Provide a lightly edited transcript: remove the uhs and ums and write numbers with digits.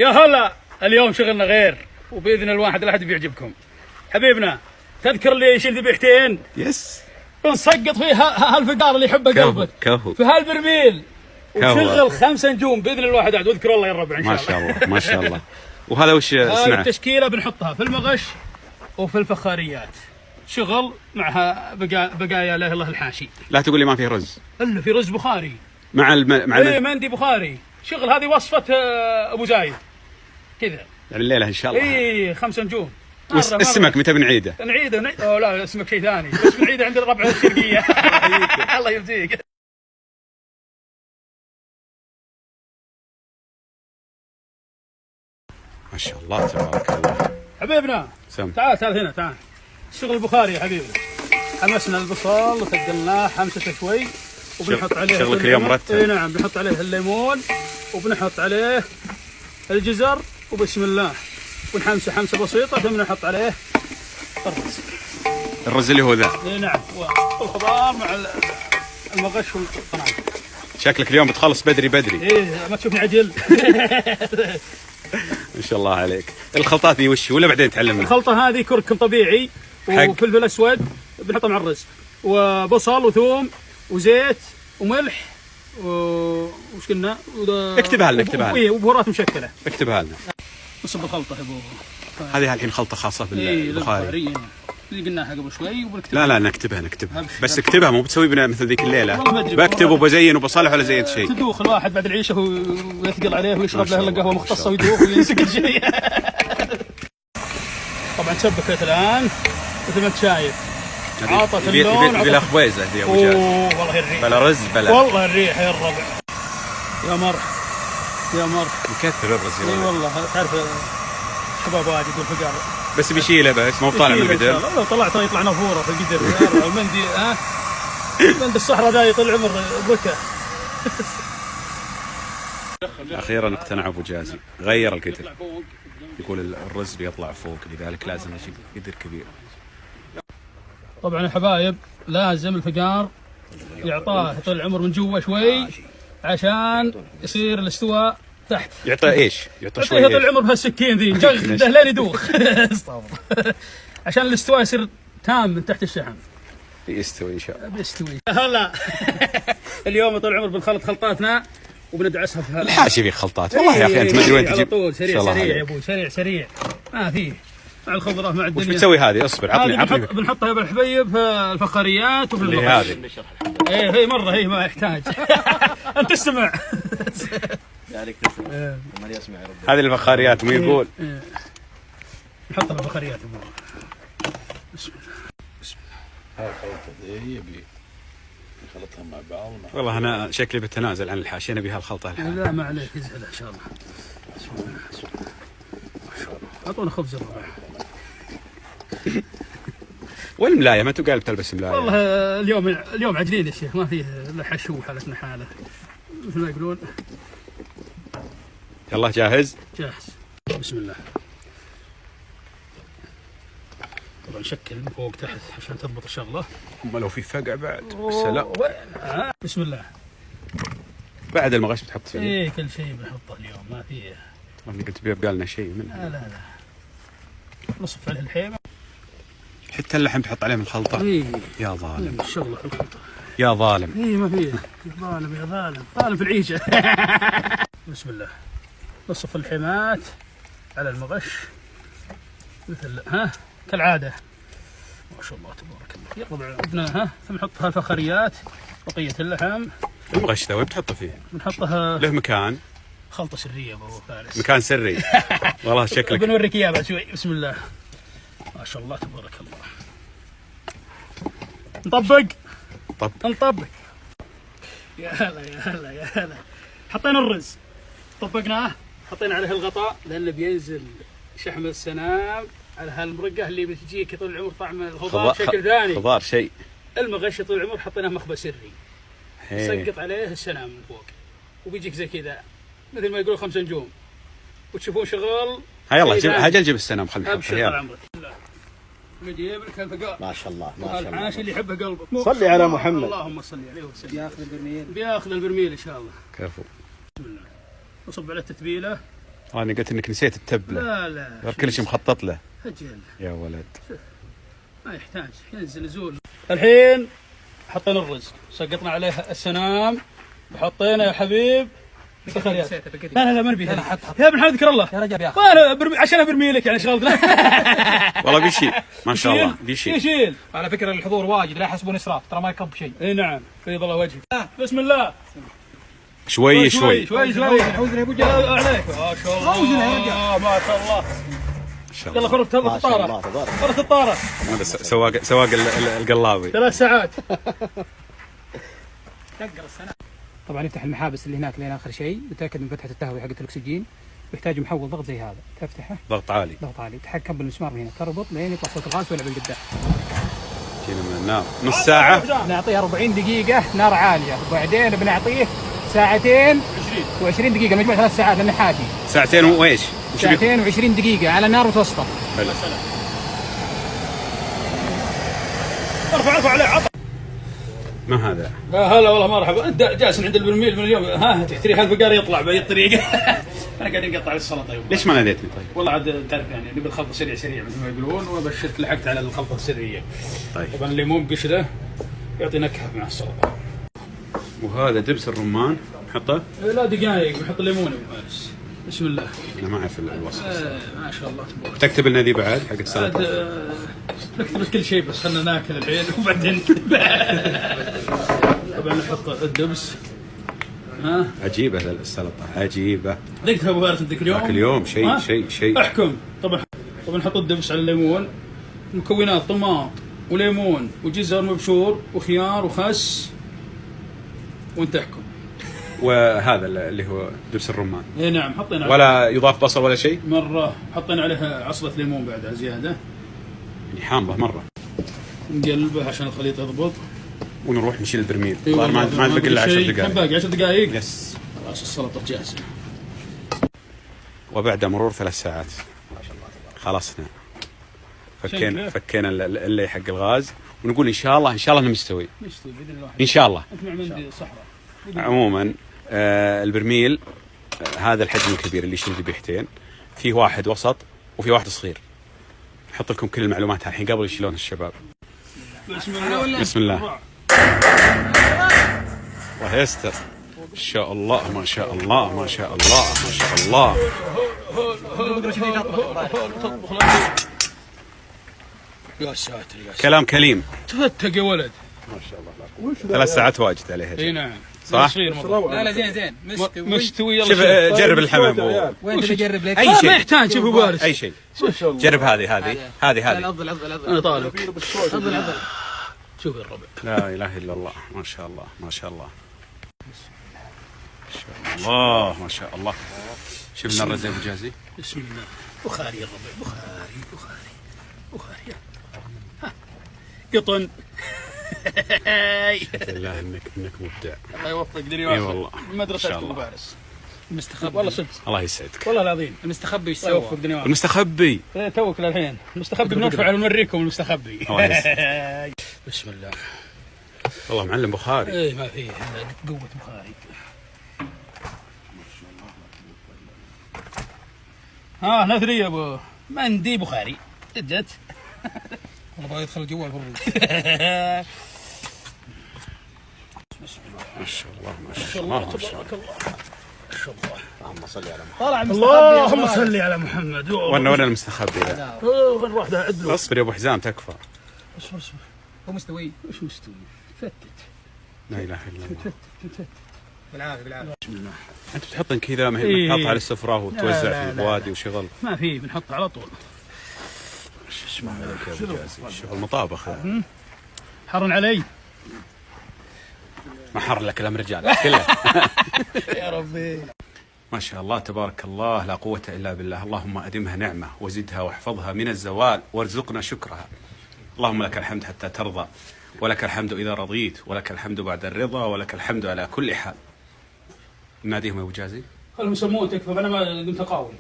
يا هلا، اليوم شغلنا غير وباذن الواحد الاحد بيعجبكم. حبيبنا تذكر لي شيل ذبيحتين؟ يس. بنسقط فيه هالفقار اللي يحبه قلبك كفو في هالبرميل وشغل 5 نجوم باذن الواحد احد، واذكر الله يا الربع ان شاء الله. ما شاء الله ما شاء الله. وهذا وش صنعه؟ هاي التشكيله بنحطها في المغش وفي الفخاريات، شغل معها بقايا لا اله الا الله الحاشي. لا تقول لي ما فيه رز. الا في رز بخاري مع مندي بخاري. شغل هذه وصفه ابو زايد كذا يعني الليله ان شاء الله. اي 5 نجوم. السمك متى بنعيده؟ نعيده أو لا اسمك شيء ثاني، بس بنعيده عند الربع الشرقيه. الله يجزيك. ما شاء الله تبارك الله. حبيبنا تعال هنا تعال. الشغل البخاري يا حبيبي. حمسنا البصل وثقلناه حمسته شوي وبنحط عليه شغلك اليوم مرتب. اي نعم، بنحط عليه الليمون وبنحط عليه الجزر وبسم الله ونحمسه حمسه بسيطه، ثم نحط عليه الرز اللي هو ذا. اي نعم، والخضار مع المغش والطناجر. شكلك اليوم بتخلص بدري. ايه ما تشوفني عجل. ما شاء الله عليك. الخلطات دي وش ولا بعدين تعلمنا؟ الخلطه هذه كركم طبيعي وفلفل اسود بنحطه مع الرز، وبصل وثوم وزيت وملح وش قلنا؟ اكتبها لنا. وبهارات مشكله. اكتبها لنا. نصب الخلطه يا ابو. هذه الحين خلطه خاصه بالبخاري. اللي قلناها قبل شوي وبنكتبها. لا نكتبها بس اكتبها، مو بتسوي بنا مثل ذيك الليله. بكتب وبزين وبصلح ولا زينت شيء. تدوخ الواحد بعد العيشه ويثقل عليه ويشرب له الا قهوه مختصه ويدوخ وينسى كل شيء. طبعا تسبكت الان مثل ما انت شايف. عاطت اللون بلا خبيزه دي ابو جاد. والله الريح. بلا رز بلا. والله الريح يا الربع. يا مرح مكثر الرز. اي والله تعرف شباب واجد والفقار. بس بيشيله بس مو طالع من القدر. لو طلعت يطلع نافوره في القدر. المندي مندي الصحراء ذا يطلع عمر بركه. اخيرا اقتنع ابو جازي، غير القدر. يقول الرز بيطلع فوق، لذلك لازم اجيب قدر كبير. طبعا يا حبايب لازم الفقار يعطاه يطول العمر من جوا شوي عشان يصير الاستواء تحت. يعطيه ايش؟ يعطيه شوي يطول العمر بهالسكين ذي جغده لين يدوخ. عشان الاستواء يصير تام من تحت الشحم. يستوي ان شاء الله. بيستوي. هلا. اليوم طول العمر بنخلط خلطاتنا وبندعسها في الحاشي في خلطات. والله يا اخي انت ما ادري وين تجيب. طول سريع يا ابوي، سريع ما فيه. مع الخضره مع الدنيا. وش بتسوي هذه؟ اصبر عطني. بنحطها يا ابو الحبيب في الفخاريات وفي المغش. هذه هي مره ما يحتاج. انت تستمع. هذه الفخاريات مو يقول. نحطها في الفخاريات يا ابو. بسم الله. هاي الخلطه دي يبي نخلطها مع بعض. والله انا شكلي بتنازل عن الحاشيه، نبي هالخلطه الحين. لا ما عليك، يزعل ان شاء الله. بسم الله ما شاء الله. اعطونا خبز الربع. والملايه ما تقال بتلبس ملايه. والله اليوم عجلين يا شيخ، ما فيه الا حشو حالتنا حاله مثل ما يقولون. يلا جاهز؟ جاهز. بسم الله. طبعا شكل من فوق تحت عشان تضبط الشغله. اما لو في فقع بعد بالسلام. بسم الله. بعد المغش بتحط فيه. ايه كل شيء بنحطه اليوم ما فيه. انا قلت بيبقى لنا شيء منه. لا نصف عليه الحيمه. حتى اللحم تحط عليه من الخلطه. إيه. يا ظالم. الشغله في الخلطه. يا ظالم. ايه ما فيه. يا ظالم في العيشه. بسم الله. نصف الحمات على المغش مثل كالعاده. ما شاء الله تبارك الله. يلا عندنا ثم نحط الفخاريات بقيه اللحم. المغش ذا وين بتحطه فيه؟ بنحطها له مكان. خلطه سريه ابو فارس. مكان سري. والله شكلك. بنوريك اياه بعد شوي. بسم الله. ما شاء الله تبارك الله. نطبق. يا هلا. حطينا الرز، طبقناه، حطينا عليه الغطاء لانه بينزل شحم السنام على هالمرقه اللي بتجيك طول العمر طعم الخضار بشكل ثاني. خضار شيء. المغش طول العمر حطيناه مخبى سري. سقط عليه السنام من فوق وبيجيك زي كذا مثل ما يقولوا 5 نجوم. وتشوفون شغل. يلا هاجل جيب السنام خلينا ابشر طال عمرك. نجيب لك الفقار. ما شاء الله الحاشي اللي يحبه قلبك. صلي على محمد. اللهم صل عليه وسلم. بياخذ البرميل. بياخذ البرميل ان شاء الله. كفو. بسم الله. نصب عليه التتبيله انا قلت انك نسيت التبله. لا كل شيء مخطط له. اجل يا ولد ما يحتاج، ينزل نزول. الحين حطينا الرز، سقطنا عليه السنام وحطينا يا حبيب. لا ما نبي. يا ابن حمد ذكر الله يا رجال يا اخي. عشان برمي لك يعني شغلتنا. والله بيشيل ما شاء الله بيشيل. على فكره الحضور واجد لا يحسبون اسراف، ترى ما يكب شيء. اي نعم بيض الله وجهك. بسم الله. شوي شوي عوزنا يا ابو جهل عليك ما شاء الله. ما شاء الله. يلا خرج تضبط الطاره. خرج الطاره. هذا سواق القلابي 3 ساعات. طبعا يفتح المحابس اللي هناك لين اخر شيء، وتاكد من فتحه التهويه حقت الاكسجين، ويحتاج محول ضغط زي هذا، تفتحه ضغط عالي تحكم بالمسمار هنا، تربط لين يطلع صوت الغاز ولا بالقدام. جينا من النار نص ساعه. نعطيه 40 دقيقه نار عاليه، وبعدين بنعطيه ساعتين و20 دقيقه، مجموع 3 ساعات لانه حادي. ساعتين وايش؟ ساعتين و20 دقيقه على نار متوسطه. حلو. ارفع عليه عطى. ما هذا؟ هلا والله مرحبا. انت جالس عند البرميل من اليوم، ها تحتري هالفقار يطلع باي طريقه. انا قاعد نقطع السلطه. ليش ما ناديتني طيب؟ والله عاد تعرف يعني نبي الخلطه سريع مثل ما يقولون، وبشرت لحقت على الخلطه السريه. طيب طبعا الليمون بقشره يعطي نكهه مع السلطه. وهذا دبس الرمان نحطه؟ لا دقائق بنحط الليمون يا ابو فارس. بسم الله. انا ما اعرف الوصف. ما شاء الله تبارك. تكتب لنا ذي بعد حق السلطه؟ نكتب كل شيء بس خلنا ناكل الحين وبعدين. طبعا نحط الدبس. ها عجيبه السلطه عجيبه. ذقتها ابو فارس ذيك اليوم؟ ذاك اليوم شيء احكم. طبعا نحط الدبس على الليمون، مكونات طماط وليمون وجزر مبشور وخيار وخس، وانت احكم. وهذا اللي هو دبس الرمان. اي نعم حطينا ولا يضاف بصل ولا شيء؟ مره حطينا عليها عصره ليمون بعدها زياده. يعني حامضه مره. نقلبه عشان الخليط يضبط. ونروح نشيل البرميل. أيوة ما عاد بقي الا 10 دقائق. كم باقي؟ 10 دقائق؟ يس. خلاص السلطه جاهزه. وبعد مرور 3 ساعات خلصنا. فكينا اللي حق الغاز، ونقول ان شاء الله انه مستوي. مستوي باذن الله. ان شاء الله. انت معمندي صحراء. عموما البرميل هذا الحجم الكبير اللي يشيل ذبيحتين، فيه واحد وسط وفي واحد صغير. احط لكم كل المعلومات الحين قبل يشيلون الشباب. بسم الله. بسم الله. الله يستر. ما شاء الله ما شاء الله ما شاء الله ما شاء الله. يا ساتر يا ساتر. كلام كليم. تفتق يا ولد. ما شاء الله. 3 ساعات واجد عليها. اي نعم. صح؟ لا زين مستوي. يلا شوف جرب الحمام. وين تجرب لك؟ اي شيء. ما يحتاج شوف ابو فارس. اي شيء. جرب هذه. العضل انا طالب. العضل. شوف يا الربع. لا اله الا الله. ما شاء الله ما شاء الله ما شاء الله ما شاء الله. شفنا الرز يا ابو جازي. بسم الله. بخاري يا الربع. بخاري. ها. قطن. بالله انك مبدع. الله يوفقك دنيا. اي والله. مدرسة ابو فارس. المستخبي والله صدق. الله يسعدك. والله العظيم. المستخبي ايش الله سوى؟ يوفق دنيا. المستخبي. توك للحين. المستخبي بنرفع ونوريكم المستخبي. الله يسعدك. بسم الله. والله معلم بخاري. ايه ما فيه الا قوة بخاري. ها نثري يا ابو مندي بخاري. جت. والله بغى يدخل جوا الفرن. ما شاء الله ما شاء الله ما شاء الله. ما شاء الله. اللهم صل على محمد. طالع اللهم صل على محمد. وين المستخبي ذا؟ وين راح ذا عدله؟ اصبر يا ابو حزام تكفى. اصبر هو مستوي. وش مستوي؟ فتت. لا اله الا الله. بالعافيه. بسم الله. انت بتحطن كذا ما هي تحط على السفره وتوزع في البوادي وشغل. ما في بنحط على طول. بسم الله عليك يا ابو جازي. شغل مطابخ هذا. حرن علي. ما حر لك كلام رجال كله. يا ربي. ما شاء الله تبارك الله لا قوة إلا بالله. اللهم أدمها نعمة وزدها واحفظها من الزوال وارزقنا شكرها. اللهم لك الحمد حتى ترضى، ولك الحمد إذا رضيت، ولك الحمد بعد الرضا، ولك الحمد على كل حال. ناديهم يا أبو جازي. خلهم يسمون تكفى. أنا ما قمت أقاوم.